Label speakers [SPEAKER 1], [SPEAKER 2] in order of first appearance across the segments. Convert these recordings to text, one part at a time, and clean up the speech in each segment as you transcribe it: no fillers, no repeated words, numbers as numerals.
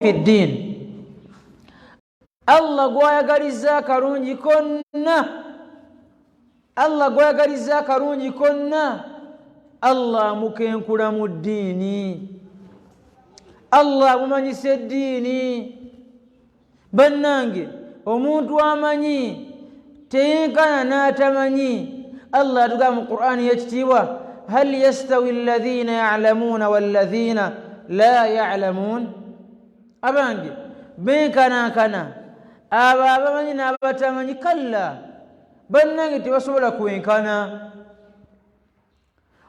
[SPEAKER 1] في الدين الله gwayagaliza karungi konna Allah gwayagaliza karungi konna Allah mukenkula mu ddiini Allah mumanyisa eddiini bannange omuntu amanyi teyenkana n'atamanyi Allah atugamba mu Qur'ani y'ekitiibwa hal yastawi alladhina ya'lamuna walladhina la ya'lamun abange benkanankana abo abamanyi n'abatamanyi kalla bannange tebasobola kwenkana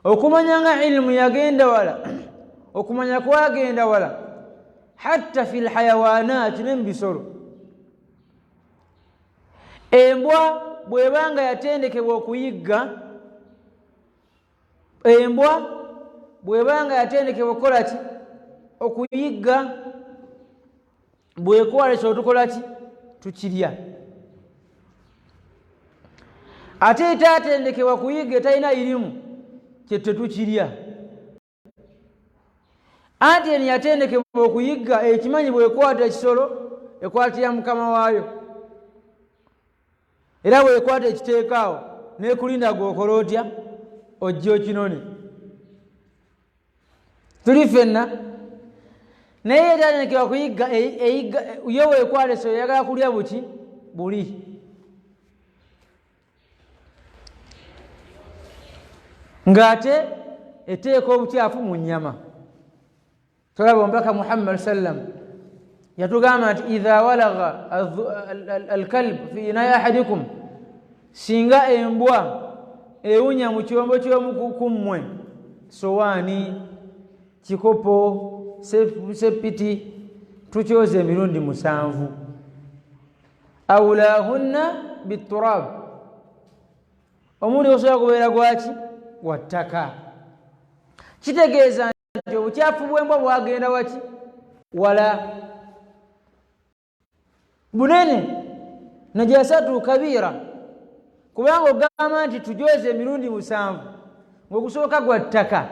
[SPEAKER 1] okumanya nga ilmu yagenda wala okumanya kwagenda wala hatta fil hayawanat nembisolo embwa bwebanga yatendekebwa okuyigga embwa bwebanga yatendekebwa okukola ki okuyigga bwekwala ekyo tukola ki tukirya ate etatendekebwa kuyigga etalina irimu kye tetukirya anti eni yatendekebwa okuyigga ekimanyi bwekwata ekisolo ekwatira mukama waayo era bwekwata ekiteekaawo nekulinda gwokola otya ojja okinone tuli ffenna naye yatendekebwa kuyigga yo wekwata ekisolo yagala kulya buki buli ng'ate eteeka obukyafu mu nnyama tolaba omubaka Muhammad sallam yatugamba nti idha walagha alkalb fi ina'i ahadikum singa embwa ewunya mu kyombo ky'omukummwe sowaani kikopo sepiti tukyoza emirundi 7 awulahunna biturab omundi osobola kubeera gwaki wa ttaka kitegeeza nti obukyafu bw'embwa bwagenda waki wala bunene najasatu kabira kubanga ogamba nti tujoze emirundi 7 ng'ogusooka gwa ttaka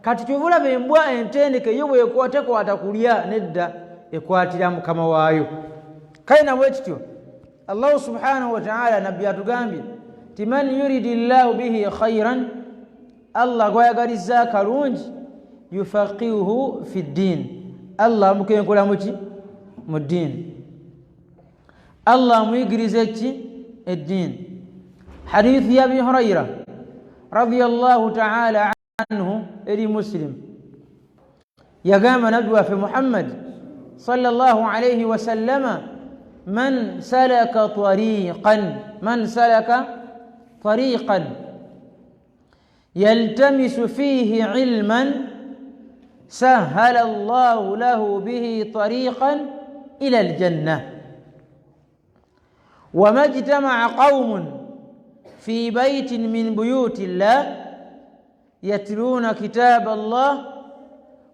[SPEAKER 1] kati kyovulaba embwa entendeke yo bwekwata kulya nedda ekwatira mukama waayo kale nabwe kityo allahu subhanahu wa ta'ala nabbi atugambye ti man yuridi llahu bihi khairan Allah gwayagaliza kalungi yufaqihuhu fi ddin Allah mukenkula muki mu ddin Allah muyigiriza ki eddin hadith ya Abi Hurayra radiyallahu ta'ala anhu eri Muslim yagamba nabbi waffe Muhammad sallallahu alayhi wa sallama man salaka tariqan يلتمس فيه علما سهل الله له به طريقا إلى الجنة وما اجتمع قوم في بيت من بيوت الله يتلون كتاب الله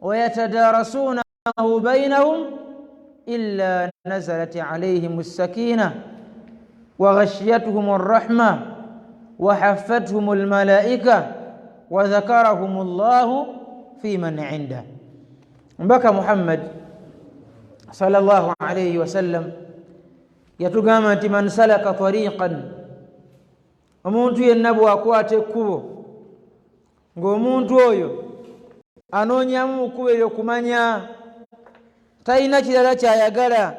[SPEAKER 1] ويتدارسونه بينهم إلا نزلت عليهم السكينة وغشيتهم الرحمة وحفتهم الملائكة وذكرهم الله في من عنده بكى محمد صلى الله عليه وسلم يتقام من سلك طريقا omuntu yenna bw'akwata ekkubo ng'omuntu oyo anoonyamu mu kkubo eryo kumanya talina kirala kyayagala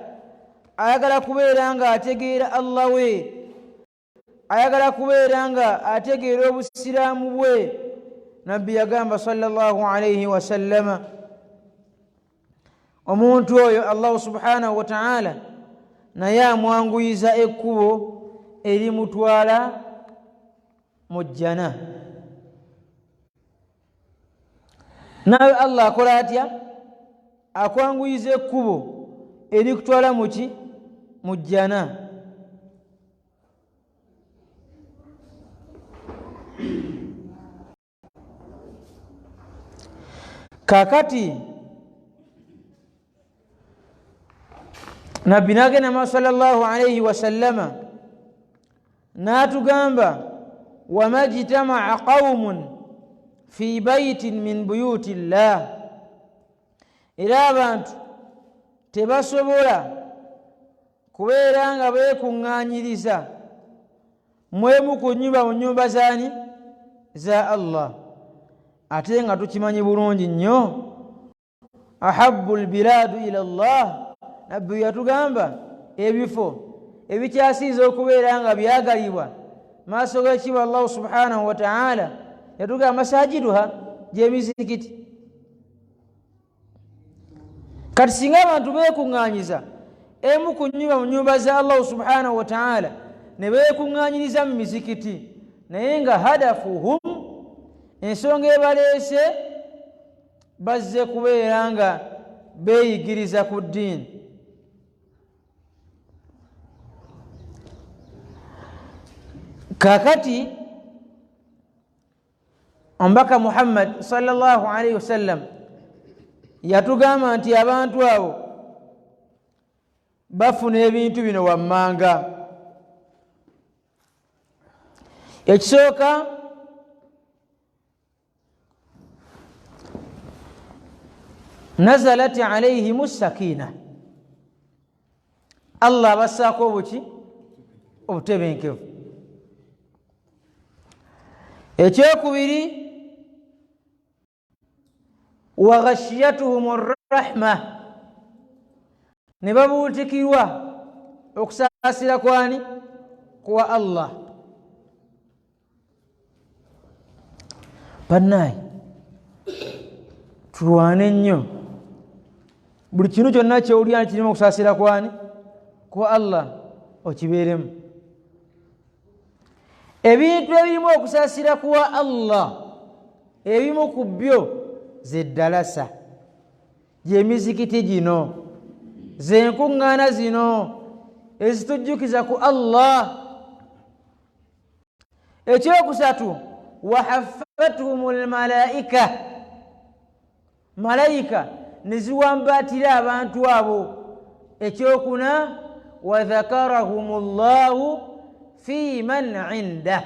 [SPEAKER 1] ayagala kubeera nga ategeera Allah we ayagala kubeera nga ategeera obusiraamu bwe nabbi yagamba sallallahu alayhi wa sallama omuntu oyo Allah subhanahu wa ta'ala naye amwanguyiza ekkubo erimutwala mu jjana nawe Allah akola atya akwanguyiza ekkubo erikutwala muki mu jjana kakati nabbi nagenda sallallahu alayhi wa sallama n'atugamba wama jtama'a qaumun fi baitin min buyuti llah era abantu tebasobola kubeera nga beekuŋŋaanyiriza mwemu ku nnyumba mu nnyumba zaani za Allah. Ate nga tukimanyi bulungi nnyo ahabbu albilaadu ila Allah, nabbi yatugamba ebifo ebikyasinze okubeera nga byagalibwa maaso g'ekibwa Allah subhanahu wa ta'ala, yatugamba masajiduha, gy'emizikiti. Kati singa abantu beekuŋŋaanyiza emu ku nnyumba mu nnyumba za Allah subhanahu wa ta'ala ne beekuŋŋaanyiriza mu mizikiti, naye nga hadafuhum, ensonga ebaleese bazze kubeera nga beeyigiriza ku ddiini. Kakati omubaka Muhammad sallallahu alaihi wasallam yatugamba nti abantu abo bafuna ebintu bino wammanga. Ekisooka, nazalat alayhim sakina, Allah abassaako obuki? Obutebenkevu. Ekyokubiri, wa ghashiyatuhum rahma, ne babuutikirwa okusaasira kwani? Kwa Allah. Bannaye tulwane nnyo, buli kintu kyonna kyewulira nti kirina okusaasira kwani? Kwa Allah, okibeeremu. Ebintu ebirimu okusaasira kwa Allah ebimu ku byo ze ddalasa, gy'emizikiti gino, ze nkuŋŋaana zino ezitujjukiza ku Allah. Ekyokusatu, wa haffathum almalaika, malayika ne ziwambaatira abantu abo. Ekyokuna, wa dhakarahum Allahu fi man indah,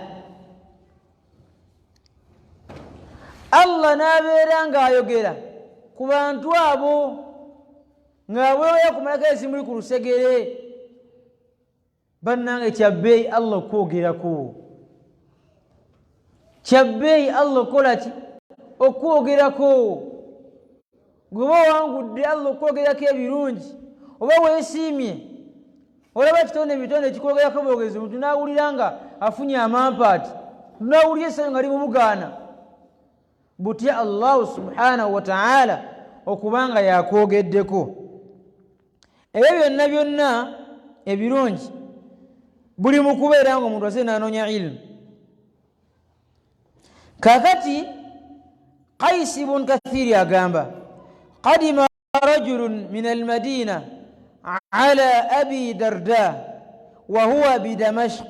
[SPEAKER 1] Allah n'abeera ng'ayogera ku bantu abo ng'abweya ku malayika ezimuli ku lusegere. Bannange kyabbeeyi Allah okwogerako, kyabbeeyi Allah okola ki? Okwogerako. Gweba owangudde Allah okwogerako ebirungi, oba weesiimye olaba kitonde emitonde ekikwogerako bwogezi, omuntu n'awulira nga afunye amampaati, n'awulira essanyu nga limumugaana, butya Allah subhanahu wa ta'ala okubanga yakwogeddeko. Ebyo byonna byonna ebirungi buli mu kubeera nga omuntu ase n'anoonya ilmu. Kakati Qais ibn Kathir agamba, qadima rajulun min almadina ala abi darda wa huwa bidamashq,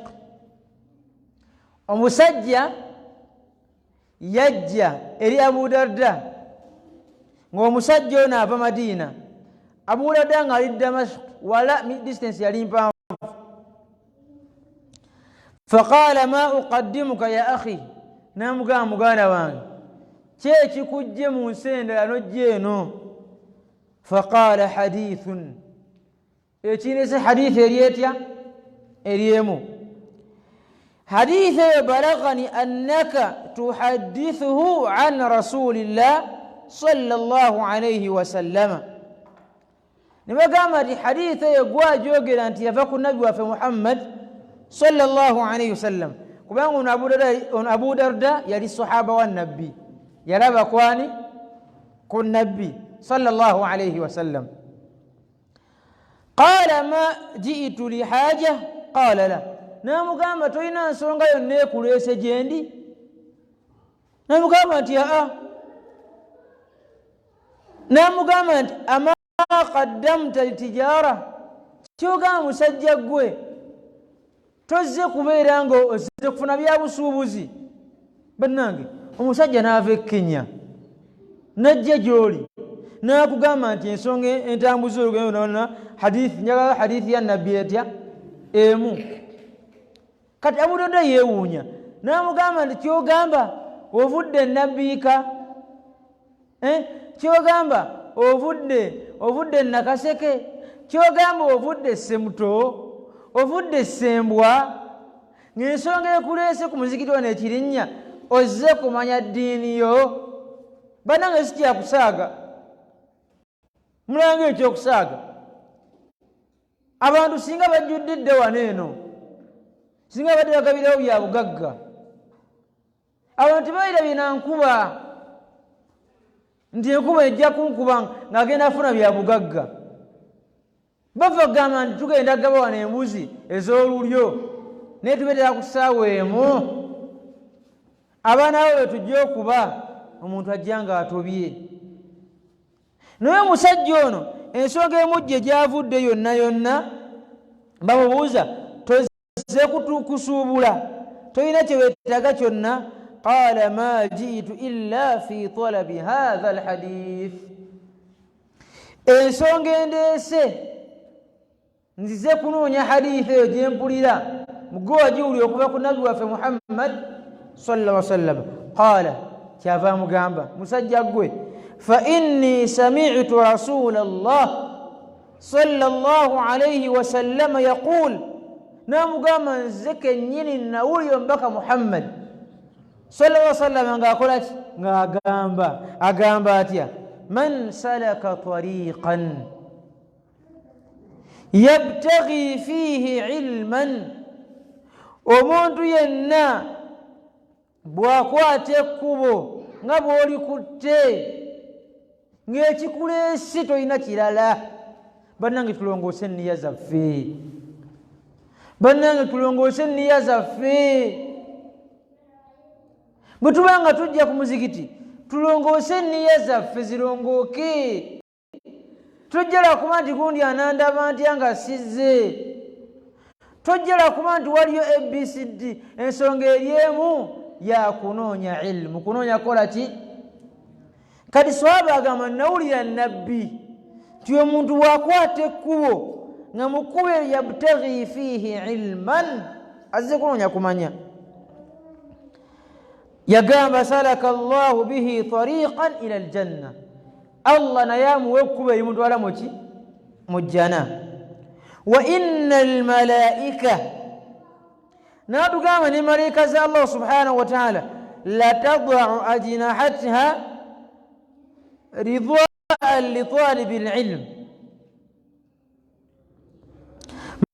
[SPEAKER 1] omusajja yajja eri Abu Darda ng'omusajja ono ava Madina, Abu Darda ng'ali Damashq, wala distance yali mpanvu. Faqala ma uqaddimuka ya akhi, namugamba muganda wange, ki ekikujje mu nsi endala n'ojja eno? Faqala hadithun, ekinese hadithi eryetya? Eryemu. Hadithi eyo balagani annaka tuhaddithuhu an rasulillah sallallahu alayhi wasallama, ne bagamba nti hadithi eyo gwajogera nti yava ku nabbi waffe Muhammad sallallahu alayhi wasallam, kubanga ono Abu Darda yali sahaba wa nabbi, yalaba kwani? Ku nabbi sallallahu alayhi wasallam. Qala ma ji'tu li haja, qala la, namugamba tolina nsonga yonna ekuleese gyendi? Namugamba nti aa. Namugamba nti ama qaddamta litijara, kyogamba musajja gwe tozze kubeera nga ozze kufuna bya busuubuzi. Bannange, omusajja n'ava e Kenya najja gy'oli n'akugamba nti ensonga entambuza olugendo nonna hadithi, njagala hadithi ya nabbi etya? Emu. Kati Abu Darda yeewuunya n'amugamba nti kyogamba ovudde nabbiika, kyogamba ovudde ovudde nakaseke kyogamba ovudde semuto ovudde sembwa ng'ensonga ekuleese ku muzikiti wano ekirinnya ozze kumanya ddiini yo bannange si kyakusaaga mulanga ekyokusaaga abantu singa bajjuddidde wano eno singa badde bagabirawo bya bugagga abantu tebayirabye na nkuba nti enkuba ejja kunkuba ng'agenda afuna bya bugagga bava kugamba nti tugenda gaba wano embuzi ez'olulyo naye tubeetera ku ssaawa emu abaana bo betujja okuba omuntu ajja nga atobye naye omusajja ono ensonga emujje gy'avudde yonna yonna bamubuuza tozze kusuubula tolina kye weetaaga kyonna qala ma jiitu illa fi talabi hatha alhadith ensonga endeese nzize kunoonya hadithi eyo gye mpulira mugwe wagiwulira okuva ku nabbi waffe Muhammad sallallahu alaihi wasallam qala kyava mugamba musajja gwe fa inni sami'tu rasulallah sallallahu alaihi wasallam yaqul namugamba nze kennyini nawulira omubaka Muhammad sallallahu alaihi wasallam ng'akola ki ng'agamba atya man salaka tariqan yabtaghi fihi ilman omuntu yenna bw'akwata ekkubo nga bw'olikutte ng'ekikuleesi tolina kirala bannange tulongoose enniya zaffe bannange tulongoose enniya zaffe bwe tuba nga tujja ku muzikiti tulongoose enniya zaffe zirongooke tojjala kuba nti gundi anandaba ntya nga sizze tojjala kuba nti waliyo abcd ensonga eryemu yakunoonya ilmu kunoonya kola ki kati swaba agamba nawulira nabbi nti omuntu bw'akwata ekkubo nga mu kkubo yabtaghi fiihi ilman azze kunoonya kumanya yagamba salaka allahu bihi tariqan ila aljanna allah naye amuwa ekkubo erimutwala muki mu jjana wa inna almalaika natugamba ne malaika za allah subhanahu wa taala latadau ajnahatiha ridwaan litalibi lilm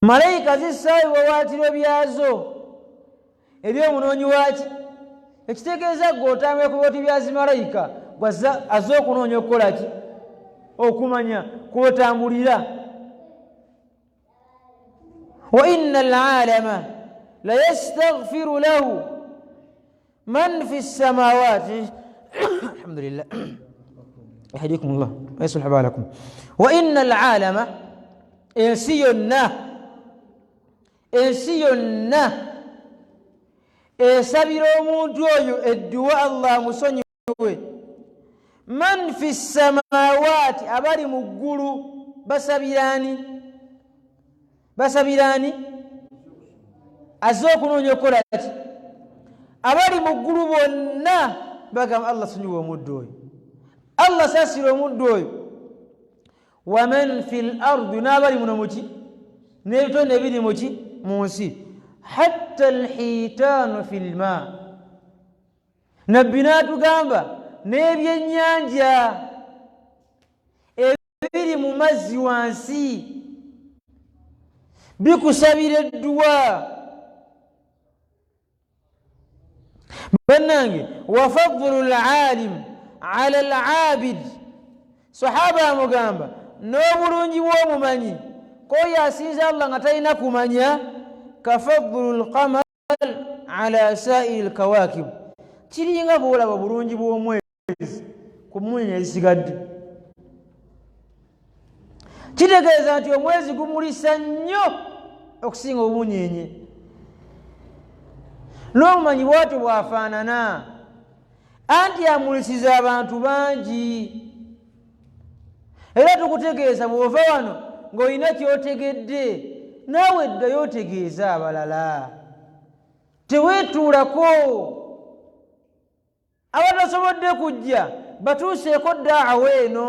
[SPEAKER 1] malaika zissaayo wawaatiro byazo ebyomunoonyi waki ekitegeeza gwe otambula ku biwati bya zimalayika azze okunoonya okukola ki okumanya kwotambulira wa inna alalama la yastaghfiru lahu man fi samawati alhamdulillah yahdikum llah wa yuslih balakum wa inna alalama ensi yonna esabira omuntu oyo edduwa allah amusonyiwe man fi samawati abali mu ggulu basabirani azze okunoonya okukola ki abali mu ggulu bonna bagamba allah sonyiwe omuddu oyo allah sasira omuddu oyo wa man fi lardi n'abali muno muki n'ebitone ebiri muki mu nsi hatta alhitaanu fi lma nabbi n'atugamba n'ebyennyanja ebiri mu mazzi wansi bikusabira edduwa bannange wa fadlu alalim ala alabid sahaba amugamba n'obulungi bw'omumanyi koyo asinza allah nga talina kumanya kafadlu lqamar ala sairi lkawakib kiringa bwolaba bulungi bw'omwezi ku munyenye ezisigadde kitegeeza nti omwezi gumulisa nnyo okusinga obumunyenye n'obumanyi bwatyo bwafaanana anti amulisiza abantu bangi era tukutegeeza bw'ova wano ng'olina kyotegedde naawe ddayo otegeeza abalala teweetuulako abatasobodde kujja batuuseeko daawa eno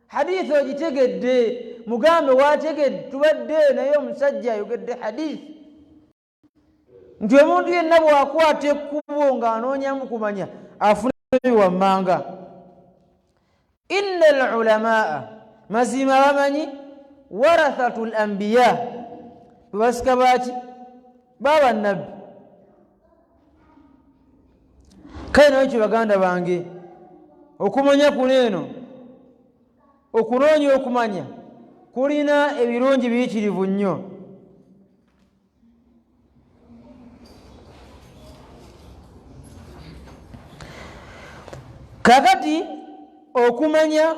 [SPEAKER 1] hadith ogitegedde mugambe wategedde tubadde naye omusajja ayogedde hadith nti omuntu yenna bw'akwata ekkubo ng'anoonyamu kumanya afuna wammanga. inna al-ulamaa mazima bamanyi warathatul anbiya basika baki baba nabbi. kale naye kyo baganda bange okumanya kuneeno okunoonya okumanya kulina ebirungi biyitirivu nnyo. kakati okumanya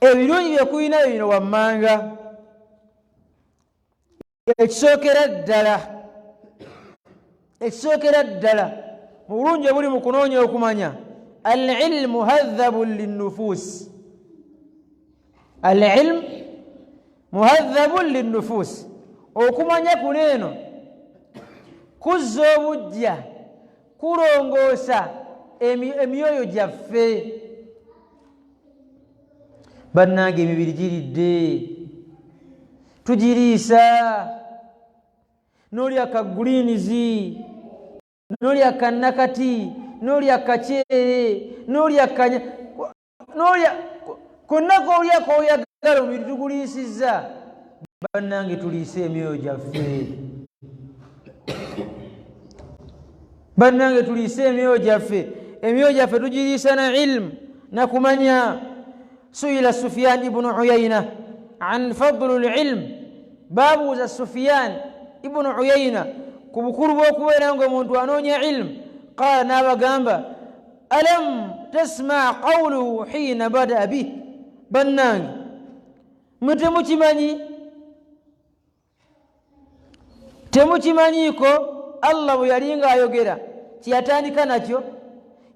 [SPEAKER 1] ebirungi byekulina bino wammanga ekisookera ddala mu bulungi obuli mu kunoonya okumanya al-ilmu muhadhabun linnufuus. al-ilmu muhadhabun linnufuus, okumanya kuneeno kuzza obujja kulongoosa emyoyo gyaffe. bannange emibiri giridde tugiriisa, n'olya kagulinizi, n'olya kannakati, n'olya kaceere, n'olya konna koolya kooyagala omubiri tuguliisizza. bannange tuliise emyoyo gyaffe, bannange tuliise emyoyo gyaffe. emyoyo gyaffe tugiriisa na ilmu na kumanya. suila Sufyan ibnu Uyayna an fadlu lilm, baabuuza Sufyan ibnu Uyayna ku bukulu bw'okubeera ng'omuntu anoonya ilmu. qaala n'abagamba alam tasma qawluhu hiina bada bih, bannange mwe temukimanyiiko Allah bwe yali ng'ayogera kyeyatandika nakyo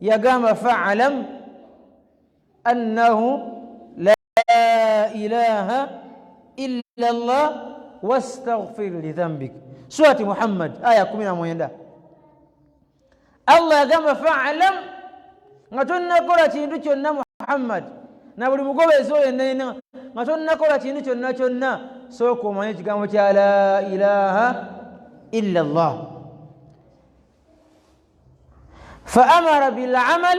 [SPEAKER 1] yagamba fa'alam annahu la ilaha illa Allah wastaghfir li dhanbik. surati Muhammad aya 19. Allah yagamba fa'alam nga tonnakola kintu kyonna Muhammad na buli mugobeezi oyo yenna nga tonnakola kintu kyonna kyonna sooka omanye ekigambo kya la ilaha illa Allah. فأمر بالعمل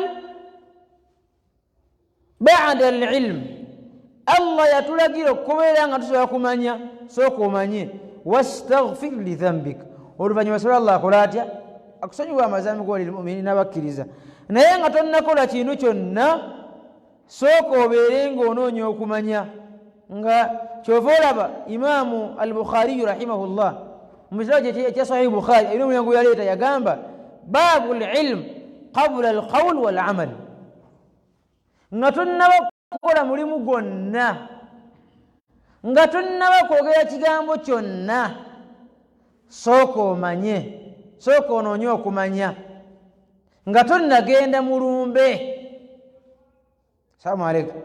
[SPEAKER 1] بعد العلم. الله يتلقي كويلا غتسوا كمانيا سوكو ماني واستغفر لذنبك. ولفني وسال الله قراتيا akusonyiwa amazambi g'oli lmuminina n'abakkiriza, naye nga tonnakola kintu kyonna sooka obeere ng'onoonya okumanya. nga kyova olaba imaamu al-Bukhariyu rahimahullah mu kitabo kye Sahih Bukhari ayina omulyango yaleeta yagamba baabu al-ilm qabla al-qawl wal-amal. nga tonnaba kukola mulimu gwonna, nga tonnaba kwogera kigambo kyonna, sooka omanye, sooka onoonye okumanya. nga tonnagenda mu lumbe. Assalamu alaikum.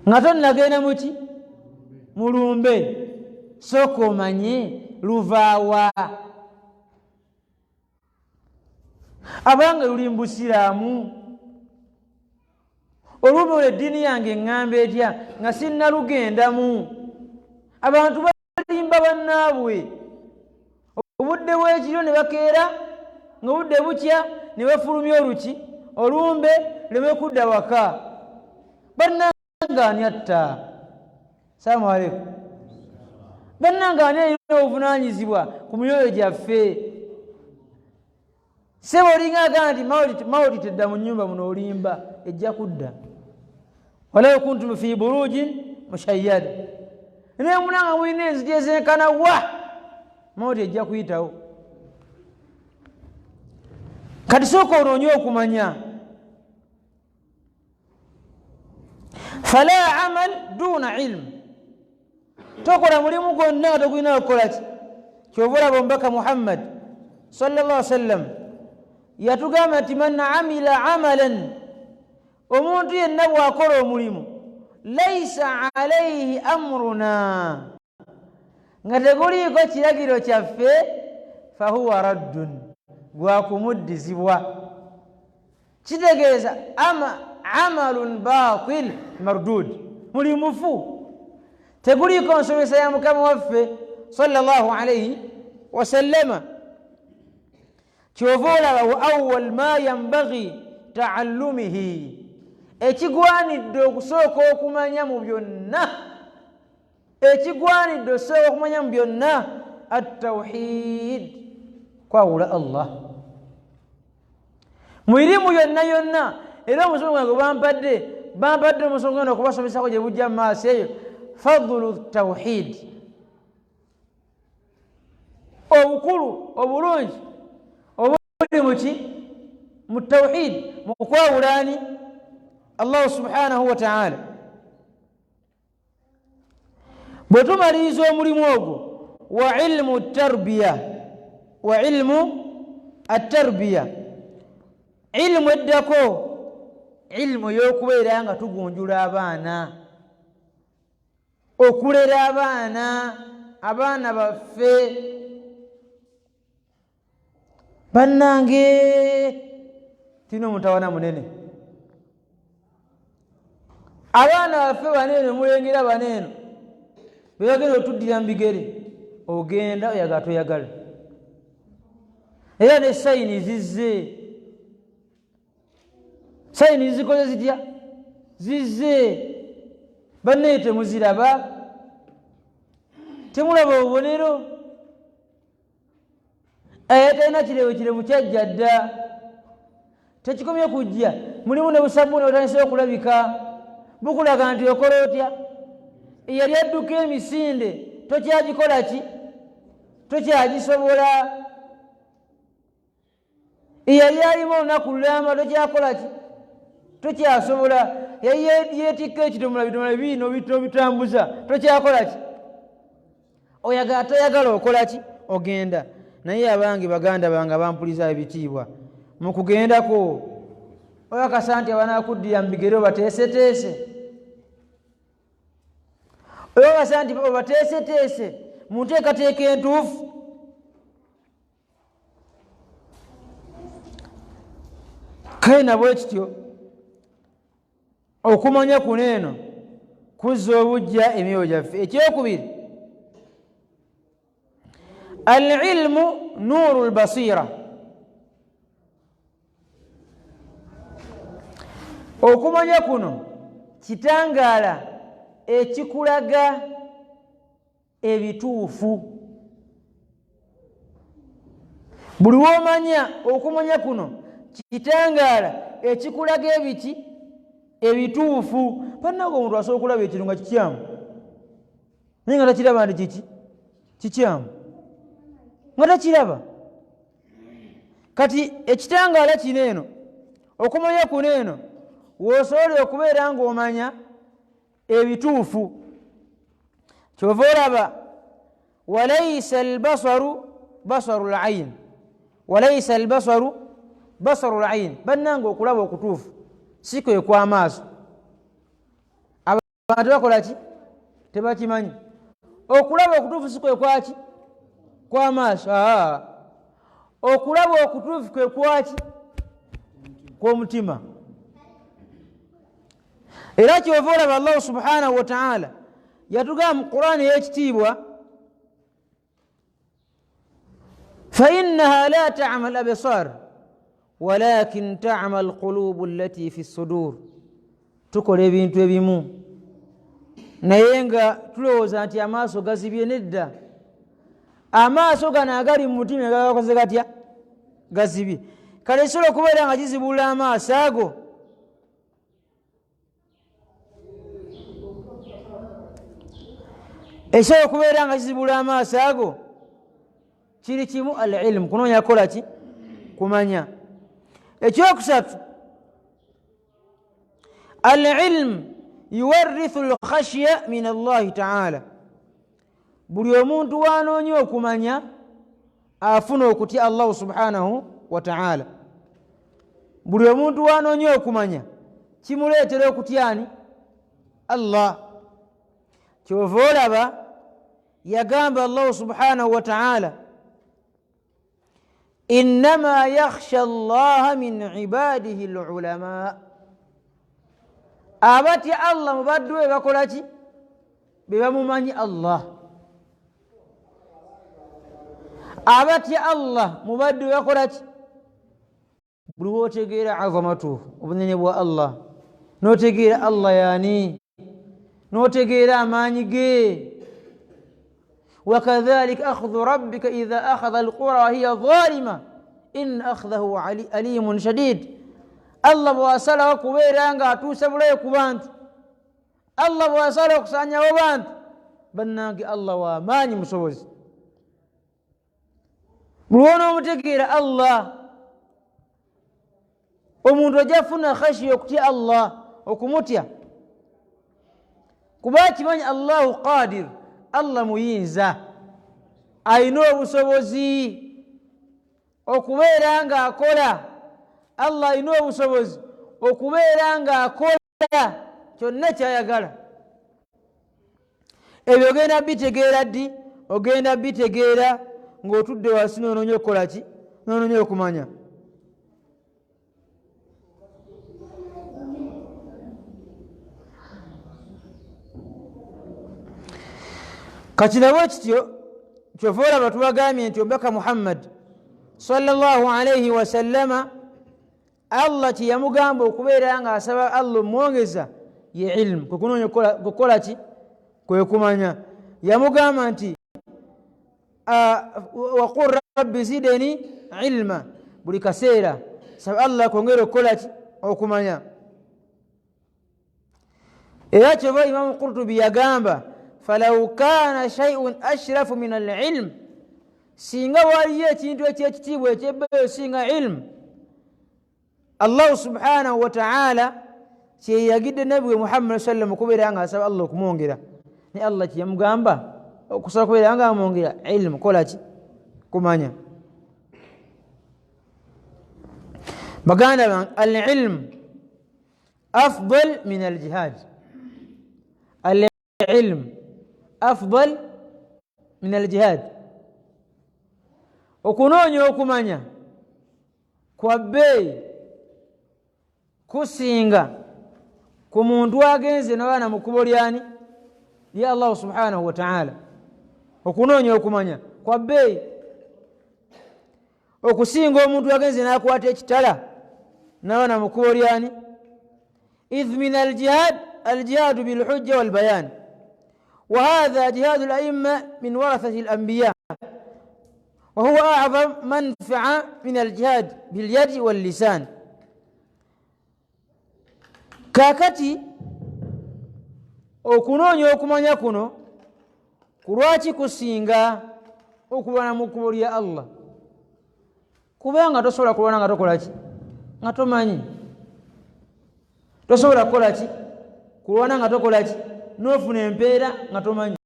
[SPEAKER 1] nga tonnagenda muki mu lumbe, sooka omanye luvaawa. abanga luli mbusiraamu olumu olwo eddiini yange eŋŋamba etya nga sinnalugendamu. abantu balimba bannaabwe obudde bw'ekiro ne bakeera, nga obudde bukya ne bafulumya oluki olumbe leme kudda waka. bannange ani atta? Assalamu alaikum. bannange ani alina obuvunaanyizibwa ku myoyo gyaffe? sebo olinga agamba nti mawuti tedda mu nnyumba muno olimba, ejja kudda. walaw kuntum fi burujin mushayyada, naye munanga mulina enzigi ezenkana wa, mawuti ejja kuyitawo. kati sooka onoonye okumanya. fala amal duna ilm, tokola mulimu gwonna nga togulina okukola ki. kyova olaba omubaka Muhammad sallallahu alaihi wasallam yatugamba nti man amila amalan, omuntu yenna bw'akola omulimu laisa alaihi amruna, nga teguliiko kiragiro kyaffe, fahuwa raddun, gwakumuddizibwa. kitegeeza amalun batil mardud, mulimufu, teguliko nsomesa ya mukama waffe sallallahu alayhi wasallama. kyova olaba wa awwal ma yanbaghi taallumihi, ekigwanidde okusooka okumanya mu byonna, ekigwanidde okusooka okumanya mu byonna at-tawhid, kwawula Allah mu irimu yonna yonna. Era omusomo gwange bampadde omusomo gwange okubasomesako gye bujja mu maaso eyo, fadlu tawhid, obukulu obulungi obuli muki mu tawhid, mu kwawulani Allah subhanahu wa ta'ala. bwe tumaliriza omulimu ogwo wa ilmu tarbiya, wa ilmu at-tarbiya, ilmu eddako ilmu y'okubeera nga tugunjula abaana, okulera abaana baffe. bannange tino mutawana munene, abaana baffe banene, mulengera banene bebagenda otuddira mu bigere, ogenda oyagala toyagala. Era ne sayini zizze, sayini zikoze zitya, zizze. banne temuziraba, temulaba obubonero. Talina kiremu kyajja dda, tekikomye kujja. Mulimu ne busabbuuni otandise okulabika, bukulaga nti okola otya. Eyali adduka emisinde tokyagikola ki, tokyagisobola. Eyali alimu olunaku lulamba tokyakola ki, tokyasobola. Yali yeetikka ekidomola bino bitambuza, tokyakola ki. Oyagala toyagala okola ki, ogenda. Naye abange baganda bange bampuliza ebitiibwa, mu kugendako oyakasa nti abanakuddira mu bigere obateeseteese, oyakasa nti obateeseteese mu nteekateeka entuufu. Kale nabwe kityo okumanya kuno eno kuzza obujja emyoyo gyaffe. Ekyokubiri, al-ilmu nuru al-basira, okumanya kuno kitangaala ekikulaga ebituufu. Buli womanya okumanya kuno kitangaala ekikulaga ebiki ebituufu. Pannago omuntu asobola okulaba ekintu nga kikyamu naye nga takiraba nti kiki kikyamu, nga takiraba. Kati ekitangaala kino eno, okumanya kuno eno, woosobole okubeera ng'omanya ebituufu. Kyova olaba walaysa albasaru basaru al-ayn, walaysa albasaru basaru al-ayn. Bannange okulaba okutuufu si kwe kw'amaaso. Abantu bakola ki? Tebakimanyi. Okulaba okutuufu si kwe kwaki? Kw'amaaso. Okulaba okutuufu kwe kwaki? Kw'omutima. Era kyova olaba Allah subhanahu wa ta'ala yatugamba mu Qur'ani ey'ekitiibwa, فإنها لا تعمى الأبصار ولكن تعمى القلوب التي في الصدور. tukola ebintu ebimu naye nga tulowooza nti amaaso gazibye. Nedda, amaaso gano agali mu mutima gakoze gatya? Gazibye. Kale kisobola okubeera nga kizibula amaaso ago. Ekisobola okubeera nga kizibula amaaso ago. Kiri kimu al-ilmu, kunoonya kola ki? Kumanya. Ekyokusatu, al-ilmu yuwarrithu al-khashya min Allah ta'ala. Buli omuntu wanoonya okumanya afuna okutya Allah subhanahu wa ta'ala. Buli omuntu wanoonya okumanya kimuleetera okutyani? Allah. Kyova olaba yagamba Allah subhanahu wa ta'ala إنما يخشى الله من عباده العلماء أباتي الله مبادو بقولاتي بمماني الله أباتي الله مبادو بقولاتي بلو تغير عظمته وبنني الله نو تغير الله يعني نو تغير أماني وكذلك أخذ ربك إذا أخذ القرى هي ظالمة إن أخذه أليم شديد الله بواسله كبيرانغا توسبله كبانت الله بواسله كسانيا وبانت بناغي الله وماني مسوز بلونو متكير الله ومن جافنا خشي يكتي الله وكمتيا كباتي من الله قادر الله مuyinza ayina obusobozi okubeera nga akola Allah ayina obusobozi okubeera nga akola kyonna kyayagala ebyo ogenda bitegeera ddi ogenda bitegeera ng'otudde wansi noonoonya okukola ki noonoonya okumanya kati nabwe kityo kyova olaba tubagambye nti omubaka Muhammad sallallahu alayhi wasallama Allah kyeyamugamba okubeera nga asaba Allah omwongeza ye ilmu kukunoonya kukola ki kwe kumanya yamugamba nti waqul rabbi zidni ilma buli kaseera saba Allah kwongera okukola ki okumanya era kyova Imam Qurtubi yagamba فلو كان شيء أشرف من العلم سينغا واليتي انتو اتيتي ويتبه سينغا علم الله سبحانه وتعالى سيجد النبي محمد صلى الله عليه وسلم كبير عنها سبب الله كمونغيرا ني الله تي يمغامبا كسر كبير عنها مونغيرا علم كولاتي كمانيا بغانا العلم أفضل من الجهاد العلم أفضل من الجهاد وكنوني وكمانيا كوابي كسينغا كموندو agenze nawana mukubolyani ya Allah subhanahu wa ta'ala okunoonya okumanya kwa bei okusinga omuntu agenze nakwata ekitala nawana mukubolyani idh min al-jihad bil-hujja wal-bayan وهذا جهاد الأئمة من ورثة الأنبياء وهو أعظم منفعة من الجهاد باليد واللسان كاكتي okunoonya okumanya kuno kulwaki kusinga okulwana mu kkubo lya Allah kubanga tosobola kulwana nga tokola ki nga tomanyi tosobola kukola ki kulwana nga tokola ki nofuna empeera nga tomanyi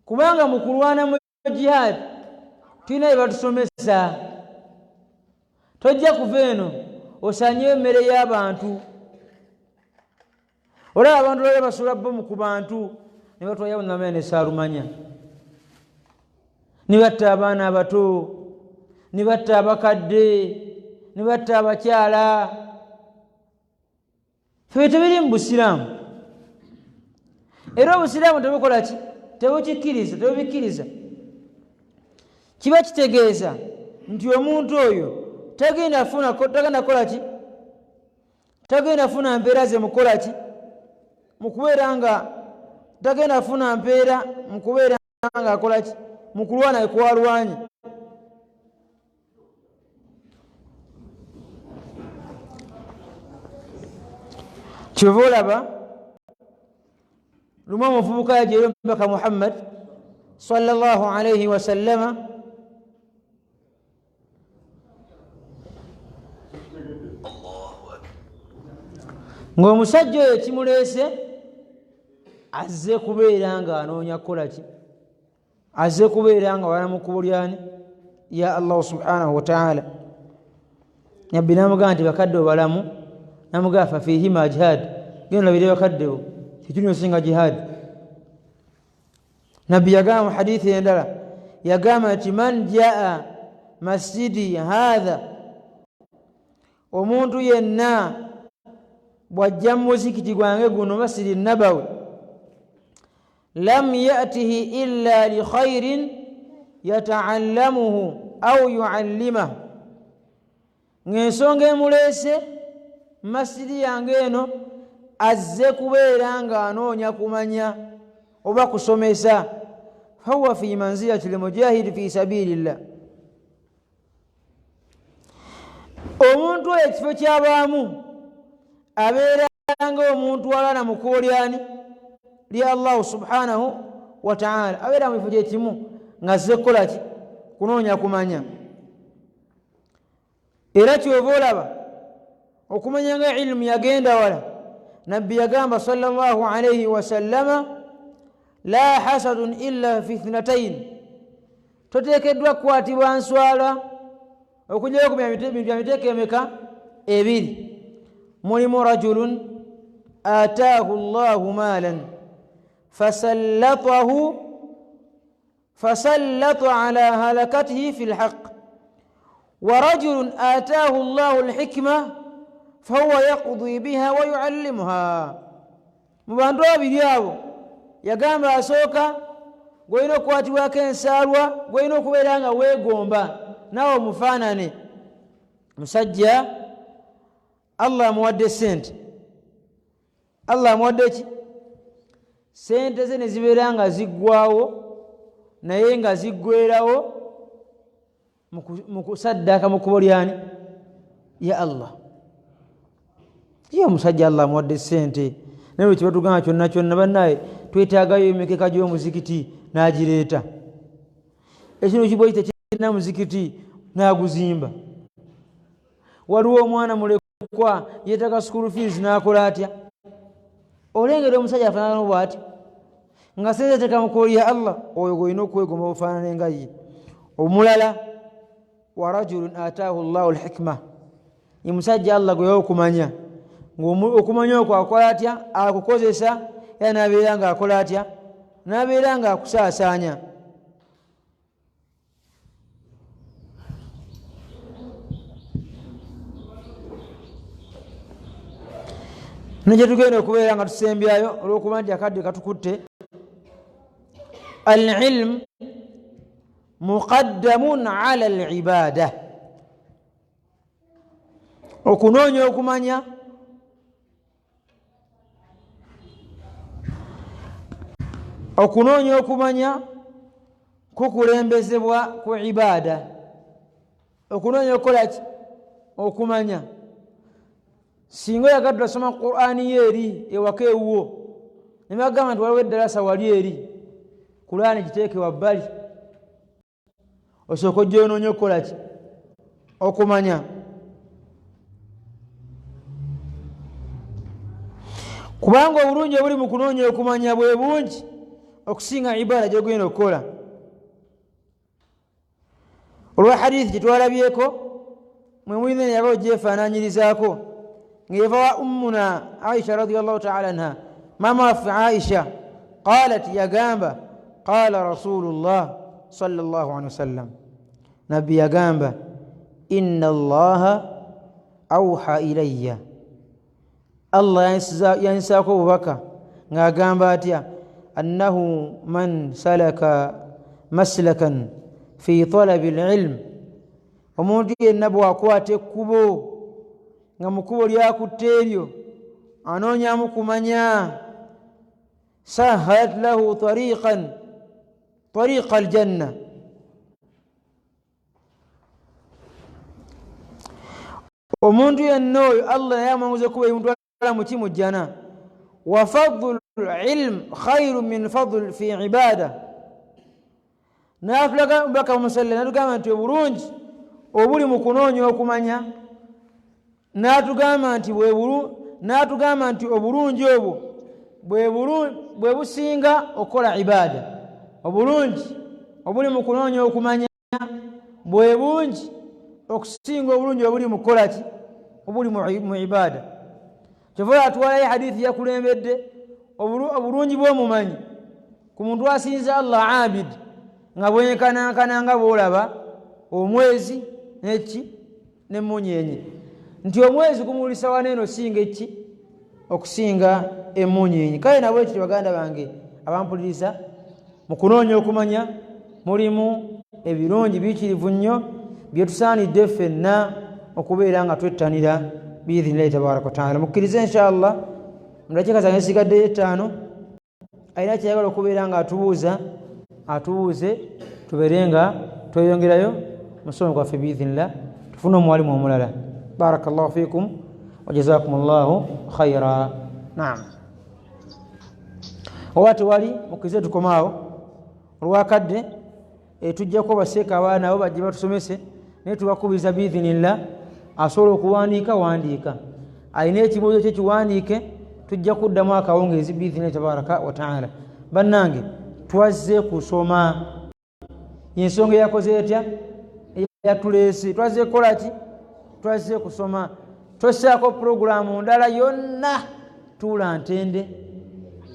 [SPEAKER 1] kubanga mu kulwana mu jihad tulina bye batusomesa tojja kuva eno osanye emmere y'abantu olaba abantu lwali basuula bomu ku bantu ne batwaya bunamanya ne saalumanya ne batta abaana abato ne batta abakadde ne batta abakyala febe tebiri mu busiraamu era obusiraamu tebukola ki tebubikkiriza kiba kitegeeza nti omuntu oyo tagenda kola ki tagenda funa mpeera ze mukola ki mukubeera nga tagenda funa mpeera mukubeera nga akola ki mukulwana ekwalwanyi kyova olaba lumu omuvubuka yajeyo omubaka Muhammad sallallahu alayhi wasallama ng'omusajja oyo kimuleese azze kubeera nga anoonya kukola ki azze kubeera nga wala mu kkubo lyani ya Allah subhanahu wa ta'ala nabbi namugamba nti bakadde obalamu namugamba fa fihima jihad genda labire bakaddewo kituni osinga jihad nabbi yagamba mu hadithi endala yagamba nti masjidi hadha omuntu yenna bwajja muzikiti gwange guno masjidi nabawi lam yatihi illa li khairin yata'allamuhu au yuallimahu ng'ensonga emuleese masjidi yange eno azze kubeera nga anoonya kumanya oba kusomesa fahuwa fi manzilati lmujahidi fi sabilillah omuntu ekifo kyabaamu abeera nga omuntu alana mu kkubo lyani lya allahu subhanahu wa ta'ala abeera mu kifo kyekimu nga azze kukola ki kunoonya kumanya era kyova olaba okumanya nga ilmu yagenda wala nabbi yagamba sallallahu alayhi wasallama la hasadun illa fi ithnatayn toteekeddwa kukwatibwa nswala okujjayo ku bintu bya miteeko emeka ebiri mulimu rajulun ataahu llahu maalan fasallata ala halakatihi fi lhaq ورجل آتاه الله الحكمة فهو يقضي بها ويعلمها مبandwa babiri abo yagamba asooka gwolina okukwatibwako ensaalwa gwolina okubeera nga weegomba nawe omufaanane musajja allah amuwadde sente allah amuwadde ki sente ze ne zibeera nga ziggwawo naye nga ziggwerawo mu kusaddaka mu kkubo lyani ya allah ye omusajja allah amuwadde sente naye bwe kiba tugamba kyonna kyonna bannaye twetaagayo emikeka gy'omuzikiti n'agireeta ekino kiba kitekirina muzikiti n'aguzimba waliwo omwana mulekwa yeetaaga school fees n'akola atya olengera omusajja afaanana bw'ati nga sente teeka mu kkubo lya allah oyo gwolina okwegomba bufaanane nga ye omulala ورجل آتاه الله الحكمة يمسجى الله gwe okumanya okumanya okwo akola atya akukozesa era nabeera nga akola atya nabeera nga akusaasaanya nekye tugenda okubeera nga tusembyayo olw'okuba nti akadde katukutte al-ilm muqaddamun ala al-ibada okunoonya okumanya kukulembezebwa ku ibada okunoonya okukola ki okumanya singa oyagadde osoma qur'ani yeeri ewaka ewuwo ne bagamba nti waliwo eddalasa wali eri qur'ani giteeke wabbali osooka ojja onoonya okukola ki okumanya kubanga obulungi obuli mu kunoonya okumanya bwe bungi okusinga ibada gy'ogenda okukola olwa hadithi gyetwalabyeko mwe mulina yaba ogyefaananyirizaako ng'eva wa ummuna aisha radiyallahu ta'ala anha maama waffe aisha qalat yagamba qala rasulullah sallallahu alaihi wasallam nabbi yagamba inna allaha awha ilayya allah yansaako obubaka ng'agamba atya annahu man salaka maslakan fi talabi alilm omuntu yenna bw'akwata ekkubo nga mu kkubo lyakutte eryo anoonyamu kumanya sahalat lahu tariqa aljanna omuntu yenna oyo allah naye amwanguza okuba emutwala mu kimu jjana wa fadlu ilm khairu min fadl fi ibada naatulaga mubaka musalla natugamba nti obulungi obuli mu kunoonya okumanya natugamba nti obulungi obwo bwe businga okukola ibada obulungi obuli mu kunoonya okumanya bwe bungi okusinga obulungi obuli mu kukola ki obuli mu ibada kyova atwalayo hadithi yakulembedde obulungi bw'omumanyi ku muntu asinza allah abid nga bwenkanankana nga bw'olaba omwezi n'emmunyenye nti omwezi gumulisa waneeno singa okusinga emmunyenye. Kale nabwe ekyo baganda bange abampuliriza mu kunoonya okumanya mulimu ebirungi bikirivu nnyo bye tusaanidde ffenna okubeera nga twettanira biidhinillahi tabaraka wataala. Mukkirize inshallah mu dakiika zange zisigaddeyo 5 alina kyayagala okubeera nga atubuuze tubeere nga tweyongerayo musomo gwaffe biidhinillah tufune omwalimu omulala. Barakallahu fikum wa jazakumullahu khaira. Naam, oba tewali mukkirize tukomaawo olwakadde tujjako baseeka abaana abo bajje batusomese naye tubakubiriza biidhinillah asobola okuwandiika wandiika alina ekibuuzo kye kiwandiike tujja kuddamu akawungeezi biidhinillahi tabaraka wataala. Bannange twazze kusoma ensonga yakoze etya yatuleese twazze kukola ki twazze kusoma tossaako puroguramu ndala yonna tuula ntende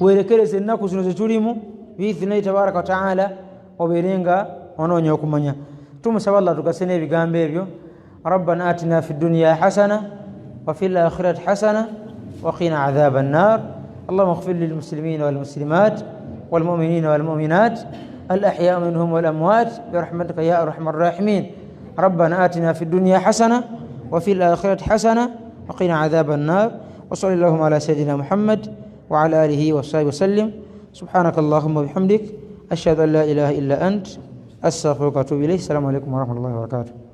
[SPEAKER 1] weerekereze ennaku zino zetulimu biidhinillahi tabaraka wataala obeere nga onoonya okumanya. Tumusaba Allah tugase n'ebigambo ebyo. ربنا آتنا في الدنيا حسنة وفي الآخرة حسنة وقنا عذاب النار. اللهم اغفر للمسلمين والمسلمات والمؤمنين والمؤمنات الأحياء منهم والأموات برحمتك يا أرحم الراحمين. ربنا آتنا في الدنيا حسنة وفي الآخرة حسنة وقنا عذاب النار. وصلى اللهم على سيدنا محمد وعلى آله وصحبه وسلم. سبحانك اللهم وبحمدك أشهد أن لا إله إلا أنت أستغفرك وأتوب إليك. السلام عليكم ورحمة الله وبركاته.